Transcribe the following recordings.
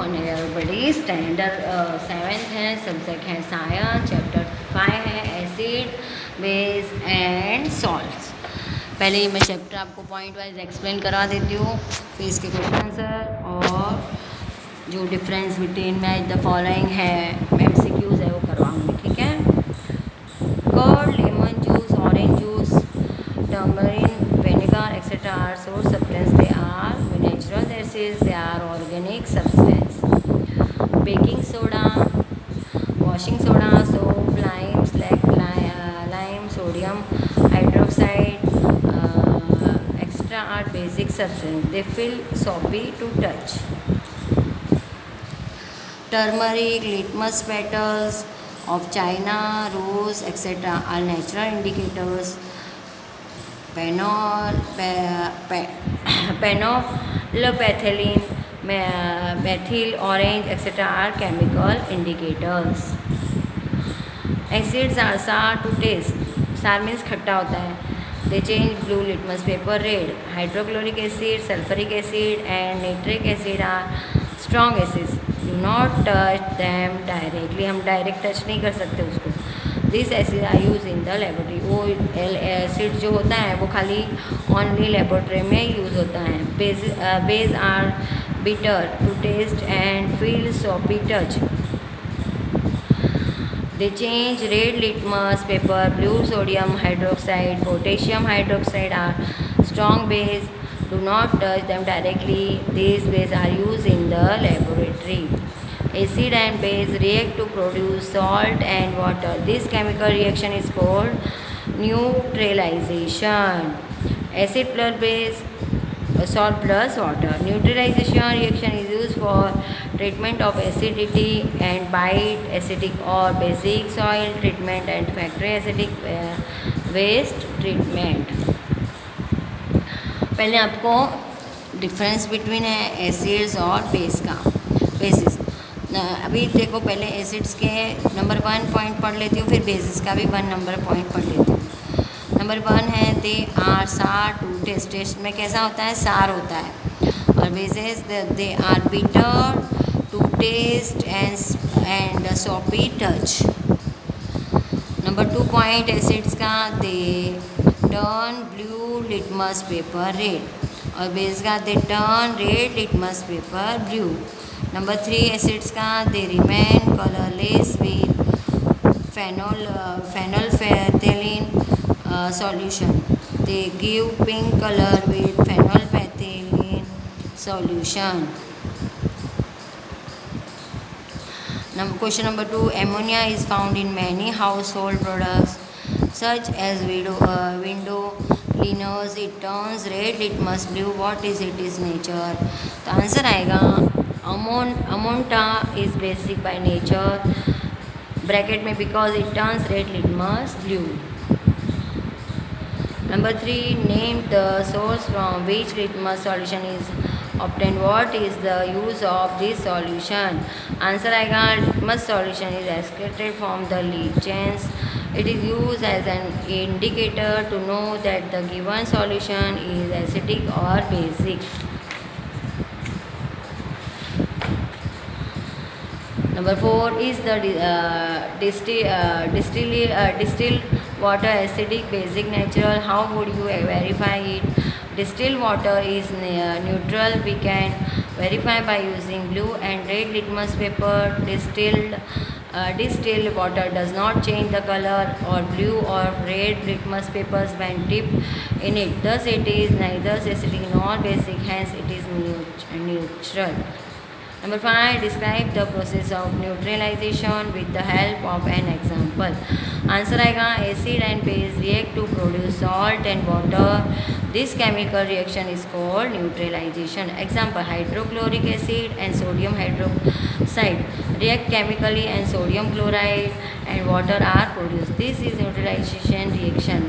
Morning everybody. Standard 7th है, subject है science, chapter 5 है एसिड बेस एंड सॉल्ट्स। पहले ही मैं चैप्टर आपको पॉइंट वाइज एक्सप्लेन करा देती हूँ, फिर इसके क्वेश्चन आंसर और जो difference between match the following है MCQs है वो करवाऊँगी। ठीक है। Curd, lemon juice, orange juice, tamarind, vinegar etc. are source substance. They are natural acids. They are organic substance. Baking soda, washing soda, soap, lime, lime, sodium hydroxide extra are basic substance. They feel soapy to touch. Turmeric, litmus petals of China, rose etc. are natural indicators. Penolpethylene, methyl, orange etc. are chemical indicators. Acids are sour to taste. Sour means खट्टा होता है. They change blue litmus paper red. Hydrochloric acid, sulfuric acid and nitric acid are strong acids. Do not touch them directly. हम direct touch नहीं कर सकते उसको. This acid are use in the laboratory. वो acid जो होता है वो खाली ओनली लेबोरेटरी में यूज़ होता है. Base are bitter to taste and feel soapy touch. They change red litmus paper, blue sodium hydroxide, potassium hydroxide are strong base. Do not touch them directly. These bases are used in the laboratory. Acid and base react to produce salt and water. This chemical reaction is called neutralization. Acid plus base, salt plus water. Neutralization reaction is used for treatment of acidity and bite, acidic or basic soil treatment and factory acidic waste treatment. पहले आपको difference between है acids और base का. Basis अभी देखो, पहले acids के number 1 point पढ़ लेती हूँ, फिर बेसिस का भी 1 नंबर पॉइंट पढ़ लेती हूँ. नंबर 1 है they are sour to taste. Taste में कैसा होता है? सार होता है. और bases they are bitter to taste and soapy touch. Number 2 point acids का they turn blue litmus paper red. और बेस का they turn red litmus paper blue. Number 3 acids का they remain colourless with phenolphthalein solution. They give pink color with phenolphthalein solution. Question number 2. Ammonia is found in many household products such as window cleaners. It turns red litmus blue. What is its nature? तो answer आएगा अमोंटा is basic by nature. Bracket में because it turns red litmus blue. Number 3. Name the source from which litmus solution is obtained. What is the use of this solution? Answer आएगा litmus solution is extracted from the lichens. It is used as an indicator to know that the given solution is acidic or basic. Number 4 is the distilled water acidic, basic, natural. How would you verify it? Distilled water is neutral. We can verify by using blue and red litmus paper. Distilled water does not change the color or blue or red litmus papers when dipped in it. Thus, it is neither acidic nor basic. Hence, it is neutral. Number 5. Describe the process of neutralization with the help of an example. Answer आएगा acid and base react to produce salt and water. This chemical reaction is called neutralization. Example: hydrochloric acid and sodium hydroxide react chemically and sodium chloride and water are produced. This is neutralization reaction.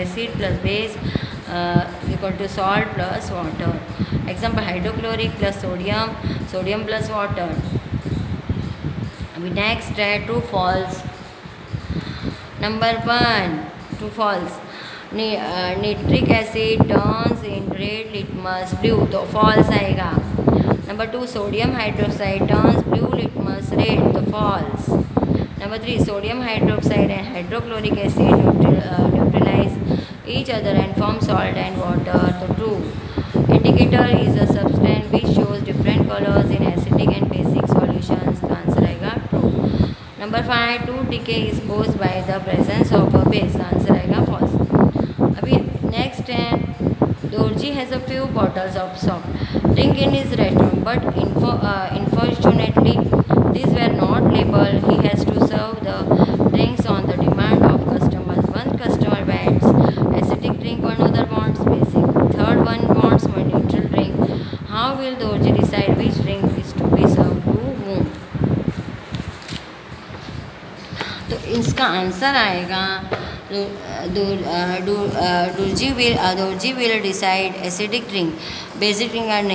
Acid plus base equal to salt plus water. Example: hydrochloric plus sodium, sodium plus water. Next, true false. Number 1, true false. Nitric acid turns in red litmus blue, तो false आएगा. Number 2, sodium hydroxide turns blue litmus red, the false. Number 3, sodium hydroxide and hydrochloric acid neutralize each other and form salt and water, the true. Indicator is a substance which shows different colors in acidic and basic solutions, the answer आएगा true. Number 5, tooth decay is caused by the presence of a base, the answer आएगा false. अभी next है, Dorji has a few bottles of soft drink in his restaurant, but unfortunately these were not labeled. He has to serve the drinks on the demand of customers. One customer wants acidic drink, one other wants basic, third one wants a neutral drink. How will Dorji decide which drink is to be served to whom? तो इसका answer आएगा Dorji will decide acidic drink, basic drink and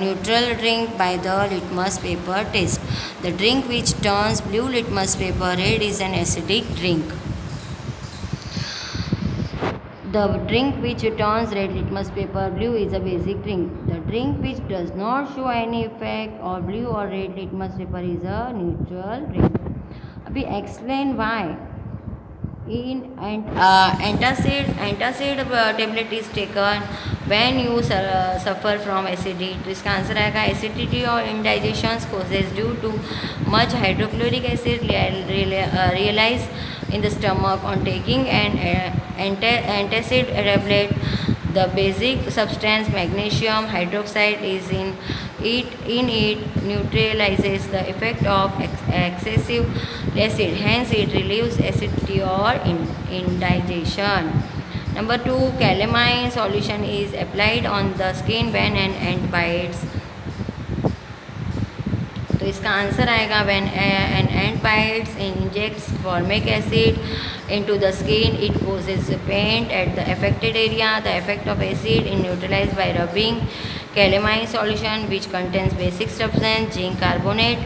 neutral drink by the litmus paper test. The drink which turns blue litmus paper red is an acidic drink. The drink which turns red litmus paper blue is a basic drink. The drink which does not show any effect or blue or red litmus paper is a neutral drink. अभी explain why. In antacid tablet is taken when you suffer from acidity. तो इसका answer आएगा acidity और indigestion causes due to much hydrochloric acid realize in the stomach. On taking an antacid tablet, the basic substance magnesium hydroxide is in it neutralizes the effect of excessive acid, hence it relieves acidity or indigestion. Number 2, calamine solution is applied on the skin when an ant bites. तो इसका answer आएगा when an ant bites injects formic acid into the skin, it causes pain at the affected area. The effect of acid is neutralized by rubbing calamine solution which contains basic substance zinc carbonate,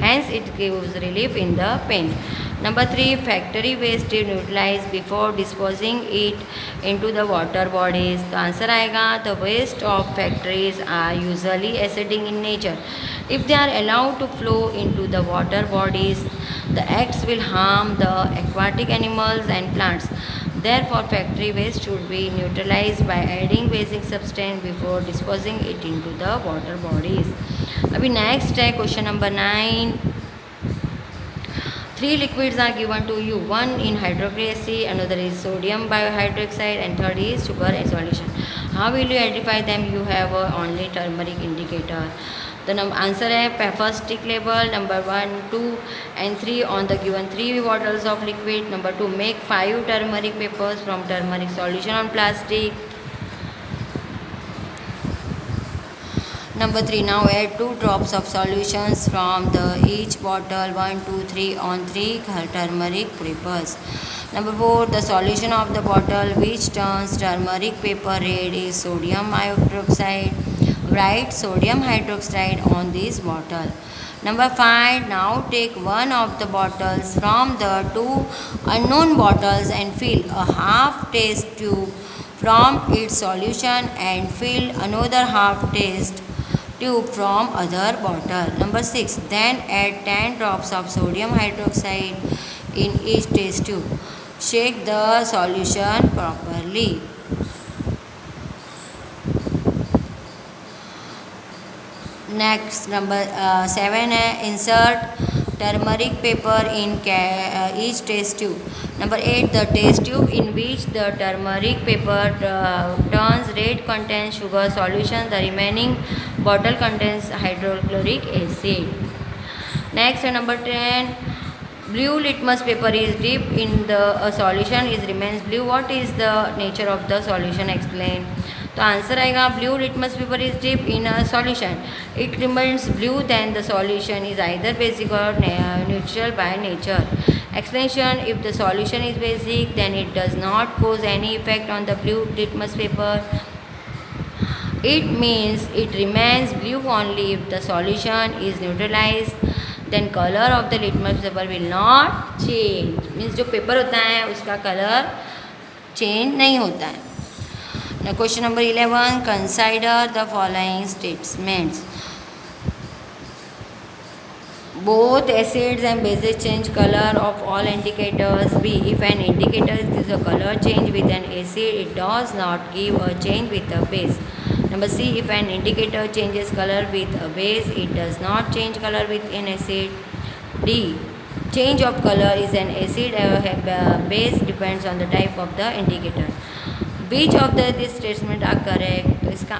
hence it gives relief in the pain. Number 3, factory waste is neutralized before disposing it into the water bodies. तो answer आएगा the waste of factories are usually acidic in nature. If they are allowed to flow into the water bodies, the acts will harm the aquatic animals and plants. Therefore, factory waste should be neutralized by adding basic substance before disposing it into the water bodies. अभी next है question number 9. 3 liquids are given to you. One in hydrochloric acid, another is sodium biohydroxide, and third is sugar solution. How will you identify them? You have only turmeric indicator. The answer है first stick label, number 1, 2 and 3 on the given 3 bottles of liquid. Number 2, make 5 turmeric papers from turmeric solution on plastic. Number 3, now add 2 drops of solutions from the each bottle 1, 2, 3 on 3 turmeric papers. Number 4, the solution of the bottle which turns turmeric paper red is sodium hydroxide. Write sodium hydroxide on this bottle. Number 5, now take one of the bottles from the 2 unknown bottles and fill a half test tube from its solution and fill another half test tube from other bottle. Number 6, then add 10 drops of sodium hydroxide in each test tube. Shake the solution properly. Next number 7 है insert turmeric paper in each test tube. Number 8, the test tube in which the turmeric paper turns red contains sugar solution. The remaining bottle contains hydrochloric acid. Next number 10, blue litmus paper is dipped in the solution is remains blue. What is the nature of the solution? Explain. तो answer आएगा blue litmus paper is dip in a solution, it remains blue then the solution is either basic or neutral by nature. Explanation: if the solution is basic, then it does not cause any effect on the blue litmus paper. It means it remains blue only. If the solution is neutralized, then color of the litmus paper will not change. Means जो paper होता है उसका colour change नहीं होता है. Now question number 11, consider the following statements. both acids and bases change color of all indicators. B, if an indicator gives a color change with an acid, it does not give a change with a base. Number C, if an indicator changes color with a base, it does not change color with an acid. D, change of color is an acid or base depends on the type of the indicator. Which of these statements are correct? तो इसका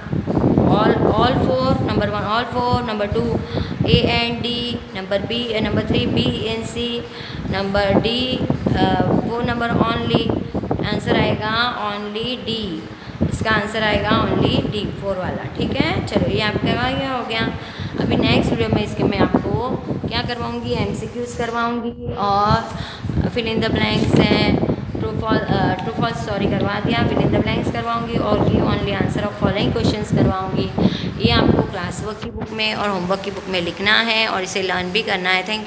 all four. Number 1 all four, number 2 A and D, number 3 B and C, number D 4 number only. Answer आएगा only D, इसका answer आएगा only D 4 वाला। ठीक है, चलो ये आपका क्या हो गया। अभी नेक्स्ट वीडियो में इसके मैं आपको क्या करवाऊँगी, MCQs करवाऊँगी और फिल इन द ब्लैंक्स हैं, ट्रू फॉल्स सॉरी करवा दिया, फिल इन द ब्लैंक्स करवाऊंगी और की only answer of following questions करवाऊंगी। ये आपको क्लास वर्क की बुक में और होमवर्क की बुक में लिखना है और इसे लर्न भी करना है। थैंक